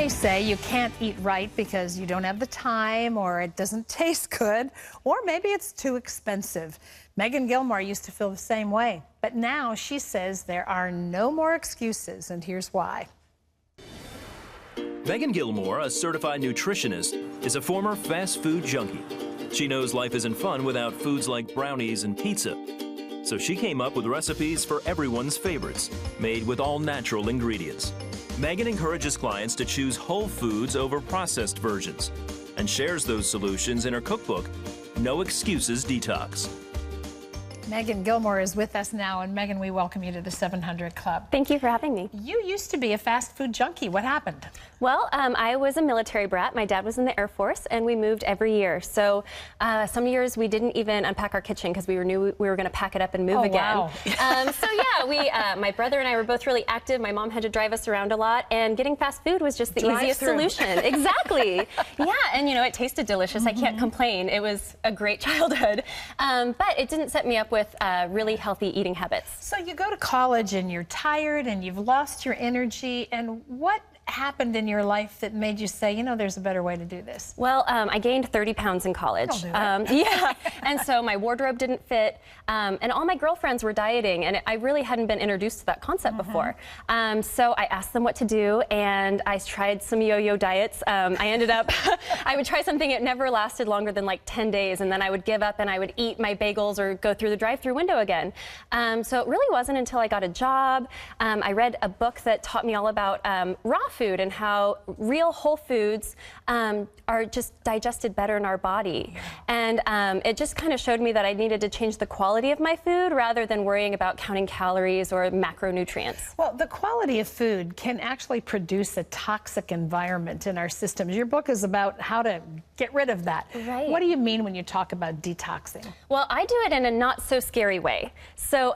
may say you can't eat right because you don't have the time, or it doesn't taste good, or maybe it's too expensive. Megan Gilmore used to feel the same way, but now she says there are no more excuses, and here's why. Megan Gilmore, a certified nutritionist, is a former fast food junkie. She knows life isn't fun without foods like brownies and pizza. So she came up with recipes for everyone's favorites, made with all natural ingredients. Megan encourages clients to choose whole foods over processed versions and shares those solutions in her cookbook, No Excuses Detox. Megan Gilmore is with us now, and Megan, we welcome you to the 700 Club. Thank you for having me. You used to be a fast food junkie. What happened? Well, I was a military brat. My dad was in the Air Force, and we moved every year. So some years we didn't even unpack our kitchen because we knew we were going to pack it up and move again. Wow. So yeah, my brother and I were both really active. My mom had to drive us around a lot, and getting fast food was just the easiest solution. Exactly. Yeah, and you know, it tasted delicious. I can't complain. It was a great childhood, but it didn't set me up with really healthy eating habits. So you go to college and you're tired and you've lost your energy, and what happened in your life that made you say, you know, there's a better way to do this? Well, I gained 30 pounds in college. Yeah, and so my wardrobe didn't fit, and all my girlfriends were dieting, and I really hadn't been introduced to that concept before. So I asked them what to do, and I tried some yo-yo diets. I ended up, I would try something, it never lasted longer than like 10 days, and then I would give up and I would eat my bagels or go through the drive-through window again. So it really wasn't until I got a job. I read a book that taught me all about raw food and how real whole foods are just digested better in our body. And it just kind of showed me that I needed to change the quality of my food rather than worrying about counting calories or macronutrients. Well, the quality of food can actually produce a toxic environment in our systems. Your book is about how to get rid of that. Right. What do you mean when you talk about detoxing? Well, I do it in a not so scary way. So,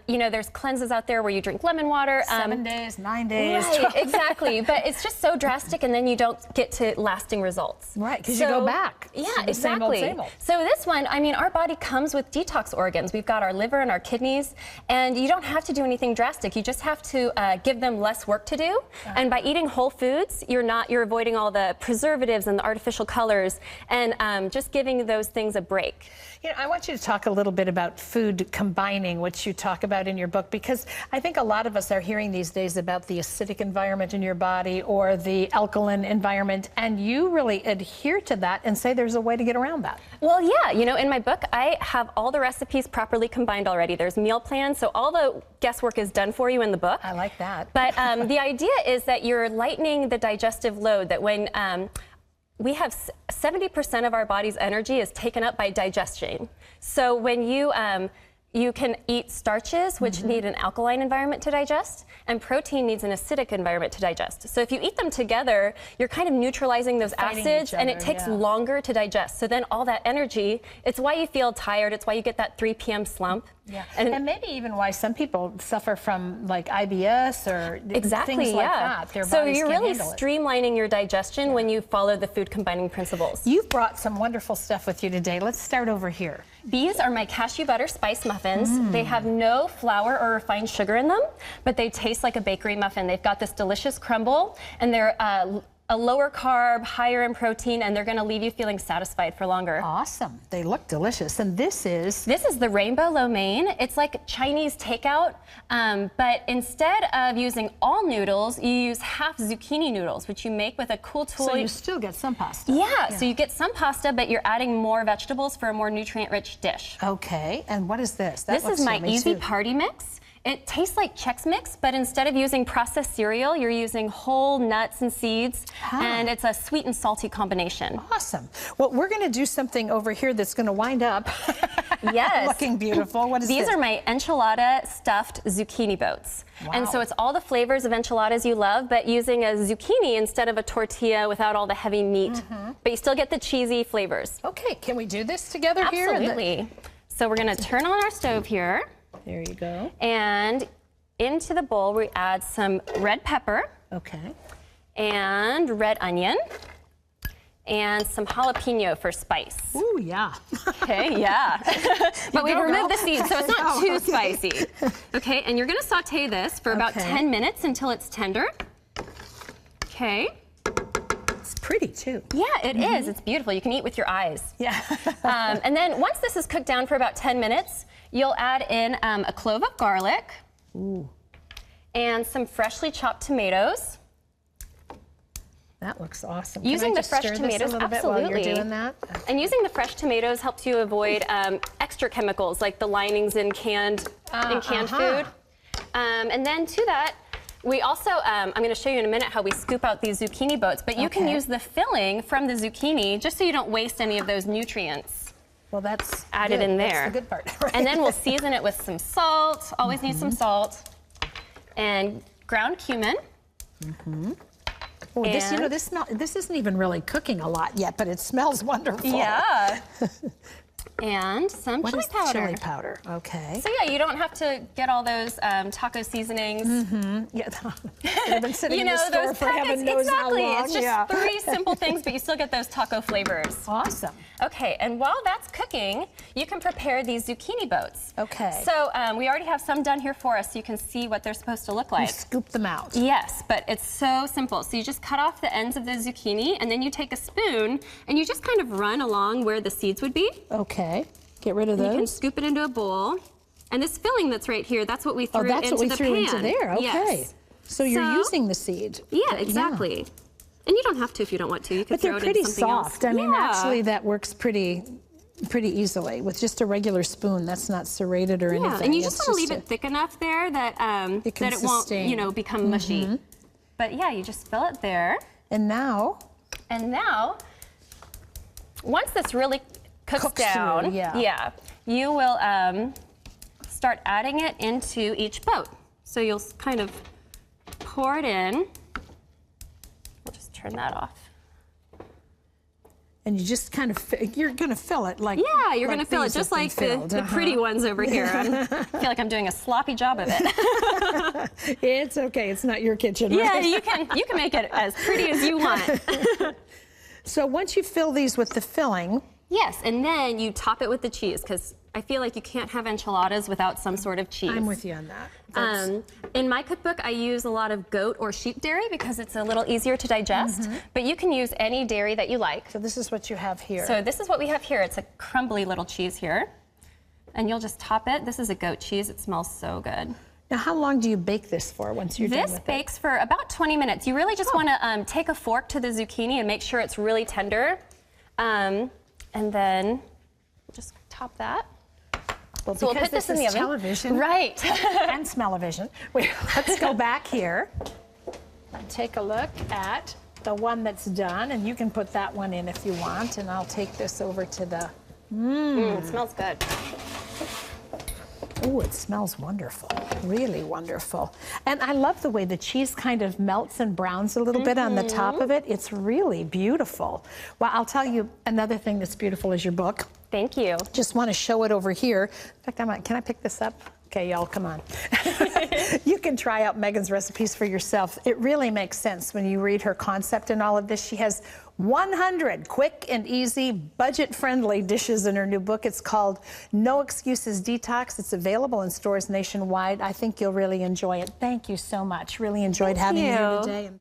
you know, there's cleanses out there where you drink lemon water. 7 days, 9 days. Right, exactly. But it's just so drastic, and then you don't get to lasting results. Right, because you go back. Yeah, exactly. Same old. So this one, I mean, our body comes with detox organs. We've got our liver and our kidneys, and you don't have to do anything drastic. You just have to give them less work to do. And by eating whole foods, you're avoiding all the preservatives and the artificial colors, and just giving those things a break. You know, I want you to talk a little bit about food combining, which you talk about in your book, because I think a lot of us are hearing these days about the acidic environment in your body or the alkaline environment, and you really adhere to that and say there's a way to get around that. Well, yeah, you know, in my book, I have all the recipes properly combined already. There's meal plans, so all the guesswork is done for you in the book. I like that. But the idea is that you're lightening the digestive load, that when we have 70% of our body's energy is taken up by digestion. So when you can eat starches, which need an alkaline environment to digest, and protein needs an acidic environment to digest. So if you eat them together, you're kind of neutralizing those acids, and it takes longer to digest. So then all that energy, it's why you feel tired, it's why you get that 3 p.m. slump. Yeah, and maybe even why some people suffer from like IBS or things like that. Their so bodies you're can't really handle it. streamlining your digestion when you follow the food combining principles. You've brought some wonderful stuff with you today. Let's start over here. These are my cashew butter spice muffins. They have no flour or refined sugar in them, but they taste like a bakery muffin. They've got this delicious crumble, and they're a lower carb, higher in protein, and they're going to leave you feeling satisfied for longer. Awesome. They look delicious. And this is? This is the rainbow lo mein. It's like Chinese takeout, but instead of using all noodles, you use half zucchini noodles, which you make with a cool tool. So you still get some pasta. Yeah, so you get some pasta, but you're adding more vegetables for a more nutrient-rich dish. Okay, and what is this? This is my easy party mix. It tastes like Chex Mix, but instead of using processed cereal, you're using whole nuts and seeds, and it's a sweet and salty combination. Awesome. Well, we're going to do something over here that's going to wind up looking beautiful. What is These this? are my Enchilada stuffed Zucchini Boats. Wow. And so it's all the flavors of enchiladas you love, but using a zucchini instead of a tortilla without all the heavy meat. But you still get the cheesy flavors. Okay, can we do this together here? Absolutely. So we're going to turn on our stove here. There you go. And into the bowl, we add some red pepper. Okay. And red onion. And some jalapeno for spice. Ooh, yeah. Okay, yeah. But we've removed the seeds, so it's not too spicy. Okay, and you're going to saute this for about 10 minutes until it's tender. Okay. It's pretty too. Yeah, it is. It's beautiful. You can eat with your eyes. Yeah. And then once this is cooked down for about 10 minutes, you'll add in a clove of garlic. Ooh. And some freshly chopped tomatoes. That looks awesome. Using the fresh stir this tomatoes, a little bit absolutely. while you're doing that? And using the fresh tomatoes helps you avoid extra chemicals like the linings in canned food. And then to that, we also, I'm going to show you in a minute how we scoop out these zucchini boats, but you can use the filling from the zucchini just so you don't waste any of those nutrients. Well, that's added in there. That's the good part. Right? And then we'll season it with some salt. Always need some salt. And ground cumin. Oh, this, you know, this isn't even really cooking a lot yet, but it smells wonderful. Yeah. And some chili powder. Chili powder? Okay. So yeah, you don't have to get all those taco seasonings. Yeah, they've been sitting You in know, the store those for packets, heaven knows exactly. how long. It's just 3 simple things, but you still get those taco flavors. Awesome. Okay, and while that's cooking, you can prepare these zucchini boats. Okay. So we already have some done here for us, so you can see what they're supposed to look like. You scoop them out. Yes, but it's so simple. So you just cut off the ends of the zucchini, and then you take a spoon, and you just kind of run along where the seeds would be. Okay. Get rid of those. You can scoop it into a bowl. And this filling that's right here, that's what we threw into the pan. Oh, that's what we threw into there. Okay. Yes. So you're using the seed. Yeah, exactly. And you don't have to if you don't want to. You can But they're throw it pretty into something soft. else. I mean, actually, that works pretty easily with just a regular spoon. That's not serrated or anything. And you just want to leave it thick enough there that it won't, you know, become mushy. But yeah, you just fill it there. And now, once this really cooks down, you will start adding it into each boat. So you'll kind of pour it in. We'll just turn that off. and you just kind of, you're going to fill it like you're going to fill it just like the pretty ones over here. I feel like I'm doing a sloppy job of it. It's okay. It's not your kitchen. Yeah, right? you can make it as pretty as you want. So once you fill these with the filling. Yes, and then you top it with the cheese, because I feel like you can't have enchiladas without some sort of cheese. I'm with you on that. In my cookbook, I use a lot of goat or sheep dairy because it's a little easier to digest, but you can use any dairy that you like. So this is what you have here. So this is what we have here. It's a crumbly little cheese here, and you'll just top it. This is a goat cheese. It smells so good. Now, how long do you bake this for once you're done with it? This bakes for about 20 minutes. You really just want to take a fork to the zucchini and make sure it's really tender. And then just top that. Well, so we'll put this in the oven. Television. Right. And smell-o-vision. Let's go back here and take a look at the one that's done. And you can put that one in if you want. And I'll take this over to the... It smells good. Oh, it smells wonderful, really wonderful. And I love the way the cheese kind of melts and browns a little bit on the top of it. It's really beautiful. Well, I'll tell you another thing that's beautiful is your book. Thank you. Just want to show it over here. In fact, can I pick this up? Okay, y'all, come on. You can try out Megan's recipes for yourself. It really makes sense when you read her concept and all of this. She has 100 quick and easy, budget-friendly dishes in her new book. It's called No Excuses Detox. It's available in stores nationwide. I think you'll really enjoy it. Thank you so much. Really enjoyed having you here today.